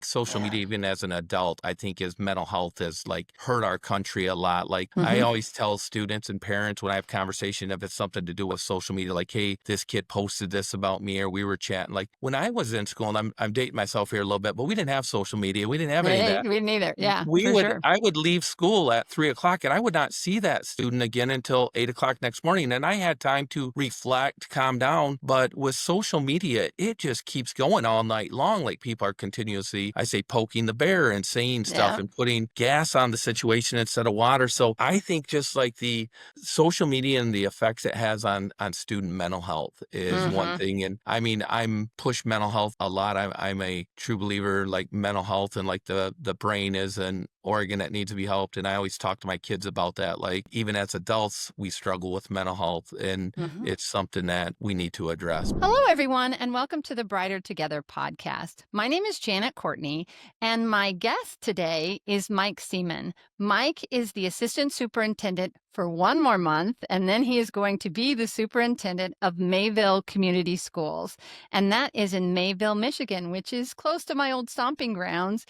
social Yeah. media, even as an adult, I think is mental health has like hurt our country a lot. Like I Mhm. always tell students and parents when I have conversation, if it's something to do with social media, like, hey, this kid posted this about me, or we were chatting. Like when I was in school, and I'm dating myself here a little bit, but we didn't have social media. We didn't have any of Hey, that. me neither. Yeah, We for would sure. I would leave school at 3 o'clock, and I would not see that student again until 8 o'clock next morning, and I had time to reflect, calm down, but with social media, it just keeps going all night long, like, people are continuously, I say, poking the bear and saying stuff Yeah. and putting gas on the situation instead of water, so I think just, like, the social media and the effects it has on student mental health is one Mhm. thing, and, I mean, I'm push mental health a lot, I'm a true believer, like, mental health and, like, the brain is an organ that needs to be helped, and I always talk to my kids about that, like, even as adults, we struggle with mental health, and Mhm. it's something that we need to address. Hello, everyone, and welcome to the Brighter Together podcast. My name is Janet Courtney, and my guest today is Mike Seaman. Mike is the assistant superintendent for one more month, and then he is going to be the superintendent of Mayville Community Schools. And that is in Mayville, Michigan, which is close to my old stomping grounds.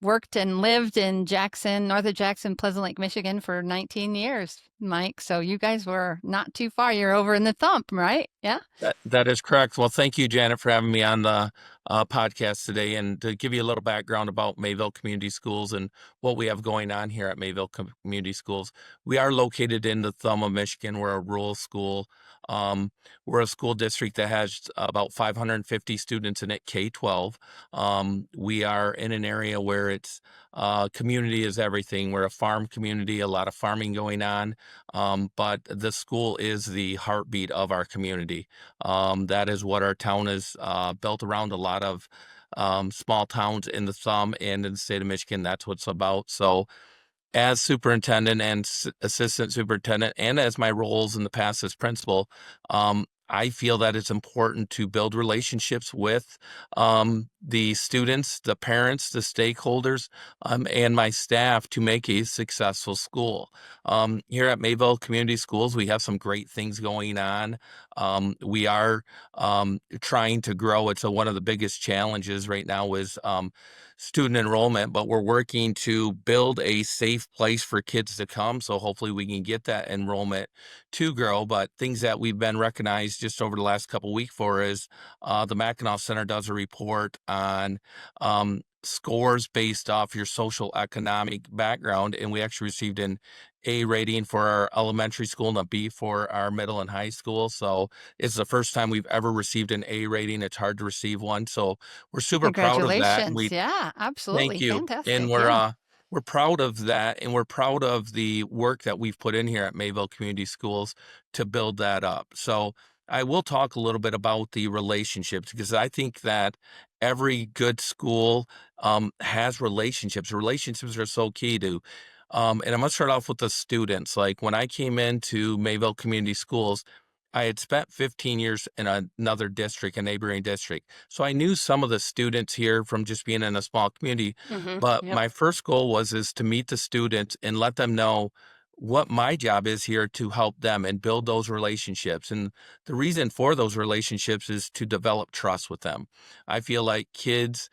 Worked and lived in Jackson, north of Jackson, Pleasant Lake, Michigan for 19 years, Mike. So you guys were not too far. You're over in the Thump, right? Yeah. That is correct. Well, thank you, Janet, for having me on the podcast today. And to give you a little background about Mayville Community Schools and what we have going on here at Mayville Community Schools, we are located in the thumb of Michigan. We're a rural school. Um, we're a school district that has about 550 students in it, K-12. We are in an area where it's community is everything. We're a farm community, a lot of farming going on, but the school is the heartbeat of our community. That is what our town is built around. A lot of small towns in the thumb and in the state of Michigan. That's what it's about. So, as superintendent and assistant superintendent, and as my roles in the past as principal, I feel that it's important to build relationships with the students, the parents, the stakeholders, and my staff to make a successful school. Here at Mayville Community Schools, we have some great things going on. We are trying to grow. It's one of the biggest challenges right now is student enrollment, but we're working to build a safe place for kids to come. So hopefully we can get that enrollment to grow. But things that we've been recognized just over the last couple of weeks for is the Mackinac Center does a report on scores based off your social economic background, and we actually received an A rating for our elementary school and a B for our middle and high school. So it's the first time we've ever received an A rating. It's hard to receive one. So we're super proud of that. And Congratulations. Yeah, thank absolutely. you. And Fantastic. Yeah. we're proud of that, and we're proud of the work that we've put in here at Mayville Community Schools to build that up. So I will talk a little bit about the relationships because I think that every good school has relationships. Relationships are so key to and I'm gonna start off with the students. Like when I came into Mayville Community Schools, I had spent 15 years in another district, a neighboring district. So I knew some of the students here from just being in a small community. But Yep. my first goal was is to meet the students and let them know what my job is here to help them and build those relationships. And the reason for those relationships is to develop trust with them. I feel like kids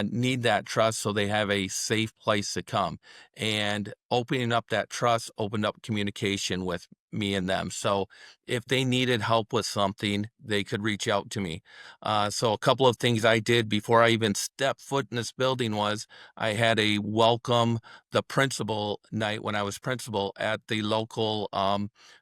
need that trust so they have a safe place to come. And opening up that trust opened up communication with me and them. So if they needed help with something, they could reach out to me. So a couple of things I did before I even stepped foot in this building was I had a welcome the principal night when I was principal at the local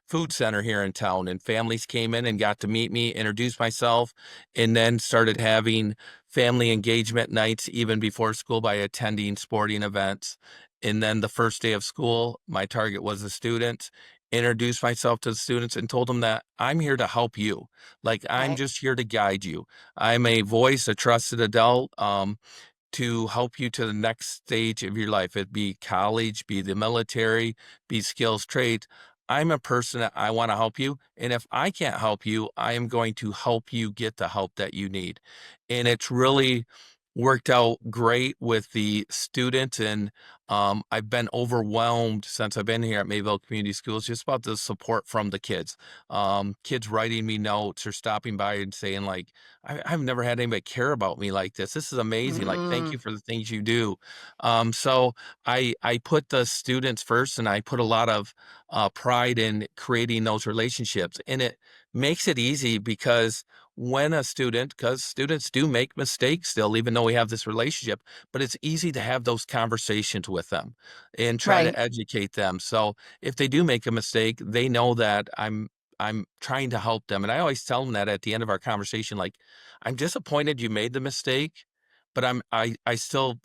food center here in town, and families came in and got to meet me, introduce myself, and then started having family engagement nights even before school by attending sporting events. And then the first day of school, my target was the students. Introduced myself to the students and told them that I'm here to help you. Like I'm Right. just here to guide you. I'm a voice, a trusted adult. To help you to the next stage of your life. It be college, be the military, be skills trades. I'm a person that I want to help you. And if I can't help you, I am going to help you get the help that you need. And it's really worked out great with the students, and I've been overwhelmed since I've been here at Mayville Community Schools just about the support from the kids. Kids writing me notes or stopping by and saying like, I've never had anybody care about me like this. This is amazing. Like, thank you Mm, for the things you do. So I put the students first, and I put a lot of pride in creating those relationships, and it makes it easy because when a student, because students do make mistakes still, even though we have this relationship, but it's easy to have those conversations with them and try right, to educate them. So if they do make a mistake, they know that I'm trying to help them. And I always tell them that at the end of our conversation, like, I'm disappointed you made the mistake, but I still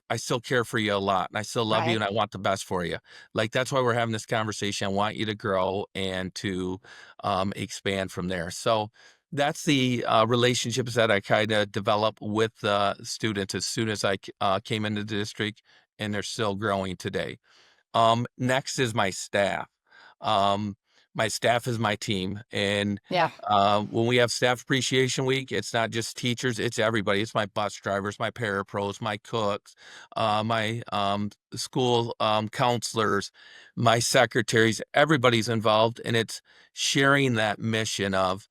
care for you a lot, and I still love you, right. and I want the best for you. Like, that's why we're having this conversation. I want you to grow and to expand from there. So that's the relationships that I kind of develop with students as soon as I came into the district, and they're still growing today. Next is my staff. Um, my staff is my team, and Yeah. when we have Staff Appreciation Week, it's not just teachers; it's everybody. It's my bus drivers, my parapros, my cooks, my school counselors, my secretaries. Everybody's involved, and it's sharing that mission of.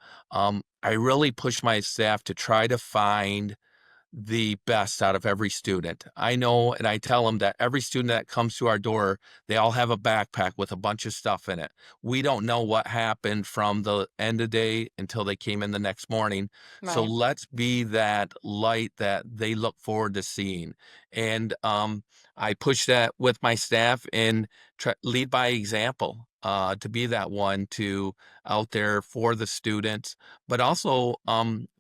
I really push my staff to try to find the best out of every student. I know, and I tell them that every student that comes to our door, they all have a backpack with a bunch of stuff in it. We don't know what happened from the end of day until they came in the next morning. So Right. let's be that light that they look forward to seeing. And I push that with my staff and lead by example. To be that one to out there for the students, but also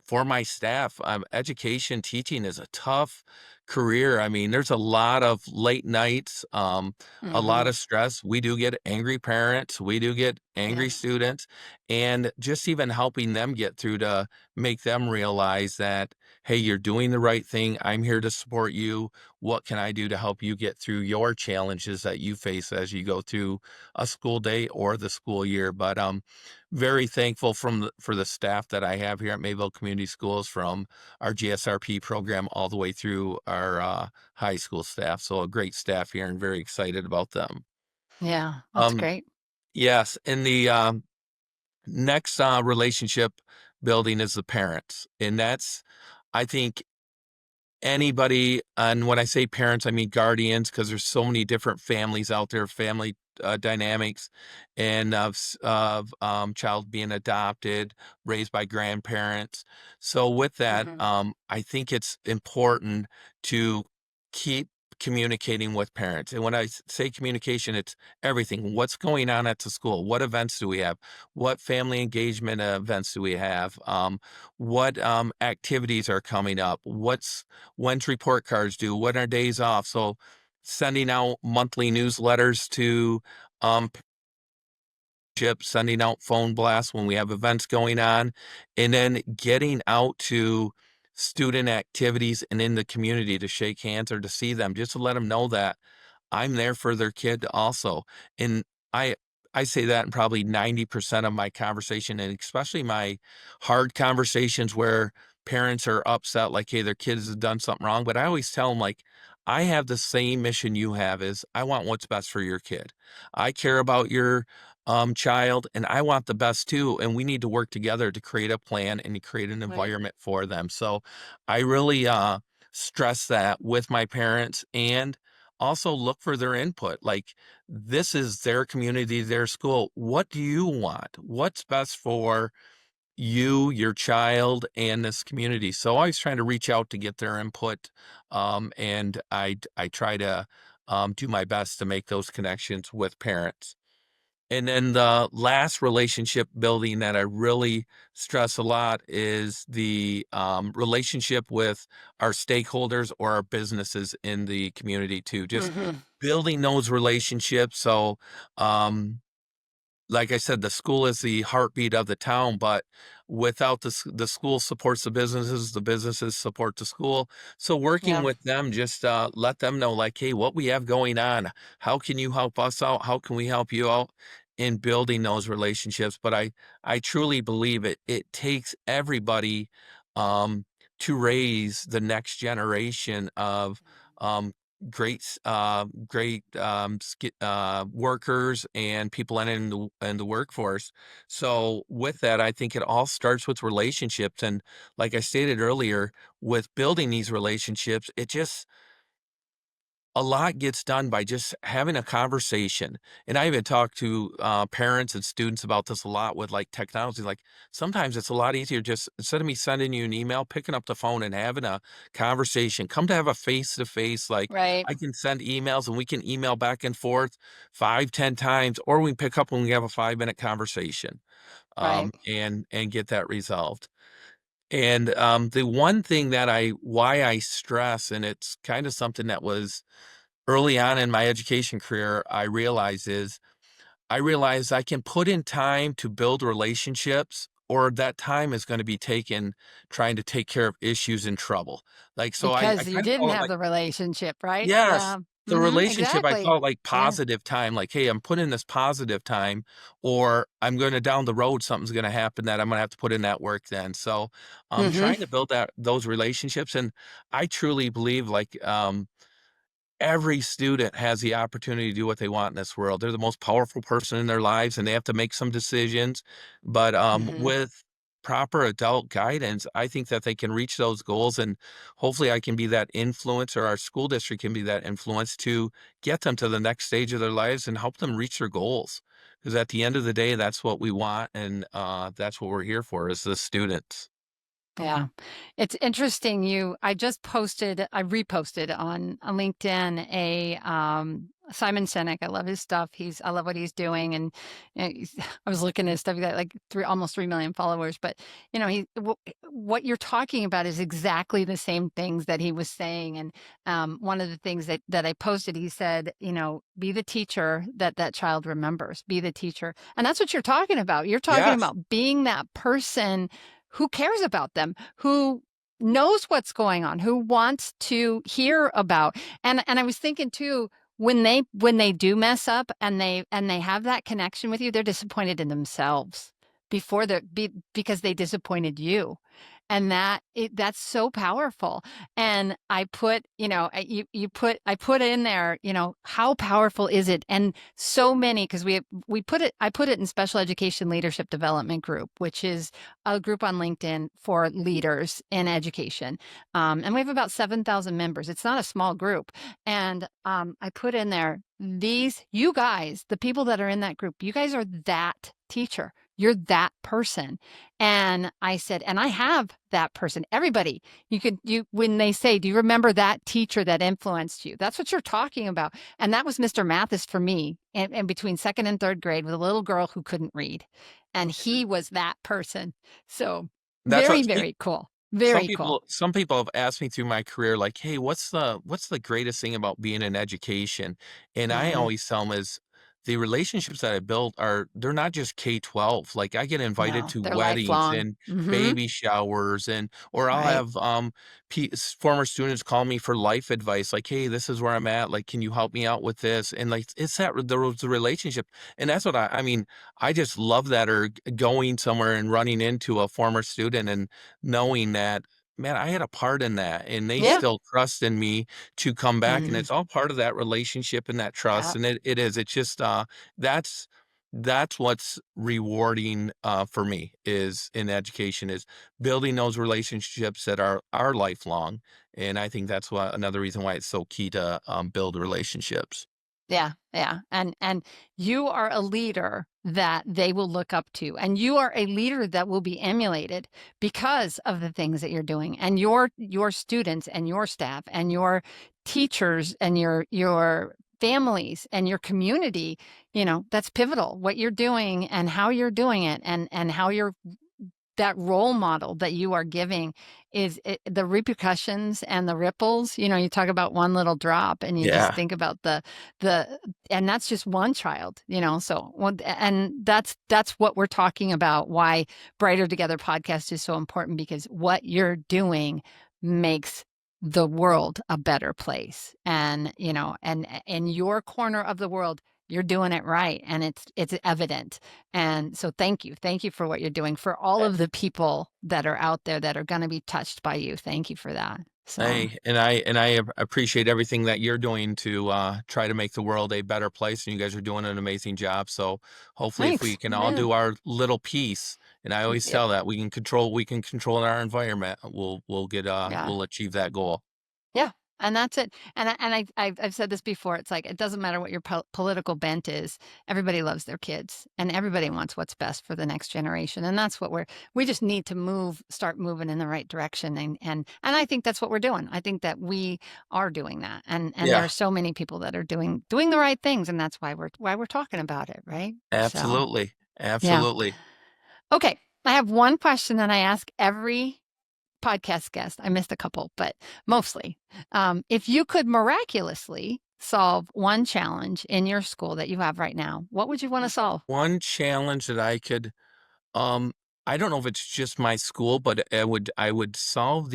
for my staff. Education teaching is a tough career. I mean, there's a lot of late nights, a lot Hmm. of stress. We do get angry parents, we do get Yeah. angry students, and just even helping them get through to make them realize that, hey, you're doing the right thing. I'm here to support you. What can I do to help you get through your challenges that you face as you go through a school day or the school year? But very thankful for the staff that I have here at Mayville Community Schools, from our GSRP program all the way through our high school staff. So a great staff here, and very excited about them. Yeah. That's Um, great. yes, and the next relationship building is the parents, and that's, I think, anybody, and when I say parents, I mean guardians, because there's so many different families out there, family dynamics, and child being adopted, raised by grandparents. So with that, Hmm. I think it's important to keep communicating with parents. And when I say communication, it's everything. What's going on at the school? What events do we have? What family engagement events do we have? What activities are coming up? When's report cards due? When are days off? So sending out monthly newsletters to sending out phone blasts when we have events going on, and then getting out to student activities and in the community to shake hands or to see them, just to let them know that I'm there for their kid also. And I I say that in probably 90% of my conversation, and especially my hard conversations where parents are upset, like, hey, their kids have done something wrong. But I always tell them, like, I have the same mission you have, is I want what's best for your kid. I care about your child, and I want the best too. And we need to work together to create a plan and to create an Right. environment for them. So I really stress that with my parents, and also look for their input. Like, this is their community, their school. What do you want? What's best for you, your child, and this community? So always trying to reach out to get their input. And I try to do my best to make those connections with parents. And then the last relationship building that I really stress a lot is the relationship with our stakeholders or our businesses in the community too. Just Hmm. building those relationships. So, um, like I said, the school is the heartbeat of the town, but without the school supports the businesses support the school. So working Yeah. with them, just let them know, like, hey, what we have going on, how can you help us out? How can we help you out in building those relationships? But I truly believe it takes everybody um, to raise the next generation of um, workers and people in the workforce. So with that, I think it all starts with relationships, and like I stated earlier, with building these relationships, it just a lot gets done by just having a conversation. And I even talk to parents and students about this a lot with like technology. Like sometimes it's a lot easier just instead of me sending you an email, picking up the phone and having a conversation. Come to have a face to face. Like Right. I can send emails and we can email back and forth 5, 10 times, or we can pick up when we have a 5 minute conversation Right. and get that resolved. And the one thing that why I stress, and it's kind of something that was early on in my education career, I realized I can put in time to build relationships, or that time is going to be taken trying to take care of issues and trouble. Like, so I Because you kind of didn't call it have like, the relationship, right? yes, Yeah. the relationship, I Exactly. call it like Yeah. positive time. Like, hey, I'm putting this positive time, or I'm going to down the road, something's going to happen that I'm going to have to put in that work then. So I'm Mhm. trying to build those relationships. And I truly believe like, every student has the opportunity to do what they want in this world. They're the most powerful person in their lives and they have to make some decisions. But Mhm. with proper adult guidance, I think that they can reach those goals. And hopefully, I can be that influence, or our school district can be that influence to get them to the next stage of their lives and help them reach their goals. Because at the end of the day, that's what we want. And that's what we're here for is the students. Yeah. It's interesting I I reposted on LinkedIn Simon Sinek. I love his stuff. I love what he's doing. And I was looking at his stuff. He got like almost 3 million followers. But, what you're talking about is exactly the same things that he was saying. And one of the things that I posted, he said, be the teacher that that child remembers, be the teacher. And that's what you're talking about. You're talking Yes, about being that person who cares about them, who knows what's going on, who wants to hear about. And I was thinking too, when they do mess up and they have that connection with you, they're disappointed in themselves because they disappointed you. And that's so powerful. And I put, I put in there, how powerful is it? And so many, because I put it in special education leadership development group, which is a group on LinkedIn for leaders in education. And we have about 7,000 members. It's not a small group. And I put in there, you guys, the people that are in that group, you guys are that teacher. You're that person. And I said, and I have that person. Everybody, when they say, do you remember that teacher that influenced you? That's what you're talking about. And that was Mr. Mathis for me, and between second and third grade with a little girl who couldn't read. And he was that person. So that's very, what. very cool. Very cool. Some people have asked me through my career, like, "Hey, what's the greatest thing about being in education?" And I Hmm. always tell them is the relationships that I built they're not just K-12. Like I get invited No, to they're weddings lifelong. and Hmm. baby showers, and or I'll Right. have former students call me for life advice, like, "Hey, this is where I'm at. Like, can you help me out with this?" And like it's the relationship, and that's what I mean. I just love that, or going somewhere and running into a former student and knowing that, man, I had a part in that, and they Yeah. still trust in me to come back, and Hmm. it's all part of that relationship and that trust, Yeah. and it's just, that's what's rewarding, for me is in education is building those relationships that are lifelong, and I think that's why another reason why it's so key to, build relationships. Yeah, yeah. And you are a leader that they will look up to. And you are a leader that will be emulated because of the things that you're doing. And your students and your staff and your teachers and your families and your community, that's pivotal. What you're doing and how you're doing it and how you're that role model that you are giving the repercussions and the ripples. You talk about one little drop and you just Yeah. think about the and that's just one child, so and that's what we're talking about, why Brighter Together podcast is so important, because what you're doing makes the world a better place. And in your corner of the world, you're doing it right, and it's evident. And so thank you for what you're doing for all of the people that are out there that are going to be touched by you. Thank you for that. So I appreciate everything that you're doing to try to make the world a better place, and you guys are doing an amazing job. So hopefully, if we thanks. can all Yeah. do our little piece, and I always Yep. tell that we can control our environment, Yeah. we'll achieve that goal. Yeah, and that's it. I've said this before. It's like it doesn't matter what your political bent is. Everybody loves their kids, and everybody wants what's best for the next generation. And that's what we just need to start moving in the right direction. And I think that's what we're doing. I think that we are doing that. And there Yeah, are so many people that are doing the right things, and that's why we're talking about it, right? So absolutely, yeah. absolutely. Okay, I have one question that I ask every podcast guest. I missed a couple, but mostly. If you could miraculously solve one challenge in your school that you have right now, what would you want to solve? One challenge that I could Um, I don't know if it's just my school, but I would solve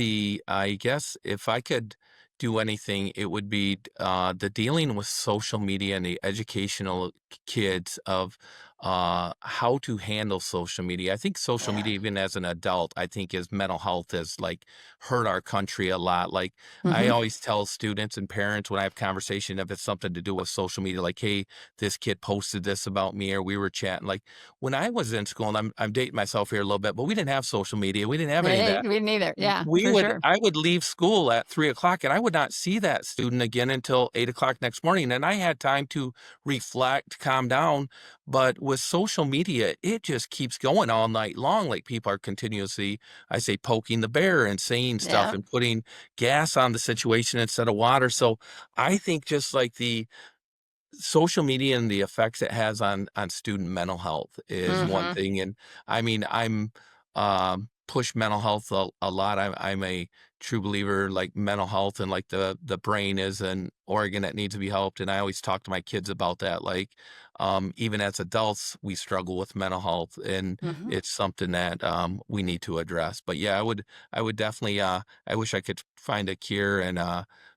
I guess if I could do anything, it would be the dealing with social media and the educational kids of how to handle social media. I think social Yeah. media, even as an adult, I think is mental health has like hurt our country a lot. Like I Hmm. always tell students and parents when I have conversation if it's something to do with social media, like, hey, this kid posted this about me or we were chatting. Like when I was in school, and I'm dating myself here a little bit, but we didn't have social media. We didn't have any of Hey, that. we neither. Yeah, We for would sure. I would leave school at 3 o'clock, and I would not see that student again until 8 o'clock next morning, and I had time to reflect, calm down, but with social media, it just keeps going all night long, like, people are continuously, I say, poking the bear and saying stuff Yeah. and putting gas on the situation instead of water, so I think just like the social media and the effects it has on student mental health is one Hmm. thing, and I mean, push mental health a lot. I'm a true believer, like, mental health and, like, the brain is an organ that needs to be helped, and I always talk to my kids about that, like, even as adults, we struggle with mental health, and Hmm. it's something that, we need to address, but yeah, I would definitely, I wish I could find a cure and,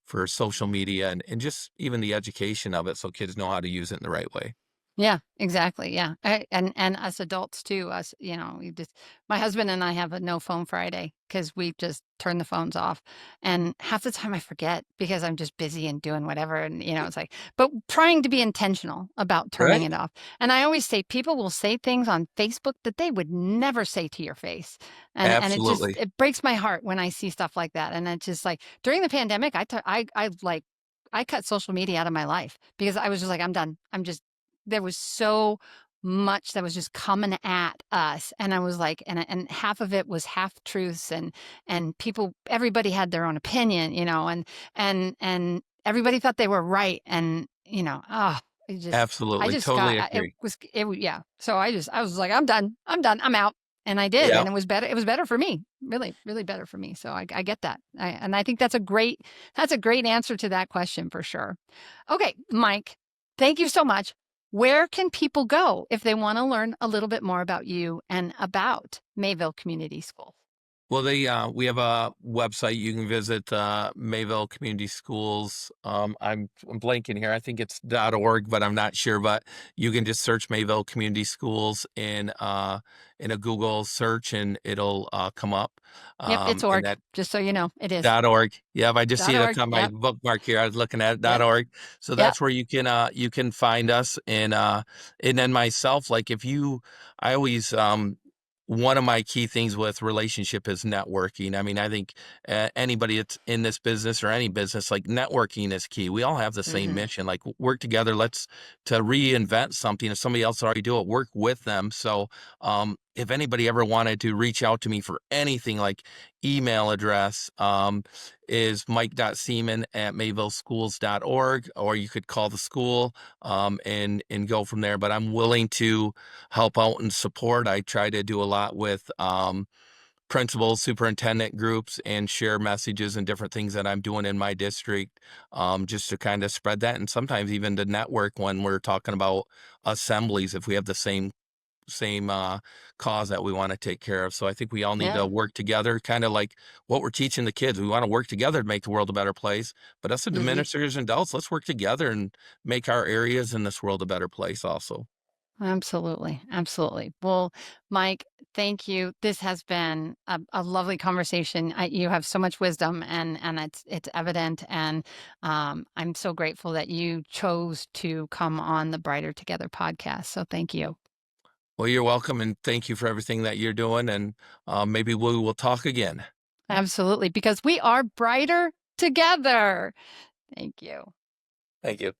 for social media and just even the education of it so kids know how to use it in the right way. Yeah, exactly. Yeah. And us adults too, we just my husband and I have a no phone Friday because we just turn the phones off. And half the time I forget because I'm just busy and doing whatever. And it's like, but trying to be intentional about turning Right? it off. And I always say people will say things on Facebook that they would never say to your face. And Absolutely. it breaks my heart when I see stuff like that. And it's just like during the pandemic, I cut social media out of my life because I was just like, I'm done. There was so much that was just coming at us, and I was like, and half of it was half truths, and everybody had their own opinion, and everybody thought they were right, and it just I Absolutely. just Totally got agree. yeah. So I was like, I'm done, I'm out. And I did, Yeah. and it was better for me, really, really better for me. So I get that, and I think that's a great answer to that question for sure. Okay, Mike, thank you so much. Where can people go if they want to learn a little bit more about you and about Mayville Community Schools? Well, we have a website you can visit, Mayville Community Schools. I'm blanking here. I think it's .org, but I'm not sure. But you can just search Mayville Community Schools in a Google search, and it'll come up. Yep, it's And org. that Just so you know, it is .org. Yep, I just see it .org. on my Yep, bookmark here. I was looking at yep, .org. So yep. that's where you can find us and then myself, like if you I always one of my key things with relationship is networking. I mean, I think anybody that's in this business or any business, like networking is key. We all have the same Hmm. mission, like work together. Let's to reinvent something. If somebody else already do it, work with them. So if anybody ever wanted to reach out to me for anything, like email address is mike.seaman@mayvilleschools.org, or you could call the school and go from there. But I'm willing to help out and support. I try to do a lot with principals, superintendent groups, and share messages and different things that I'm doing in my district, just to kind of spread that. And sometimes even to network when we're talking about assemblies, if we have the same cause that we want to take care of. So I think we all need to Yeah. work together, kind of like what we're teaching the kids. We want to work together to make the world a better place. But us as Hmm. administrators and adults, let's work together and make our areas in this world a better place also. Absolutely. Absolutely. Well, Mike, thank you. This has been a lovely conversation. You have so much wisdom, and it's evident. And I'm so grateful that you chose to come on the Brighter Together podcast. So thank you. Well, you're welcome, and thank you for everything that you're doing. And maybe we will talk again. Absolutely, because we are brighter together. Thank you. Thank you.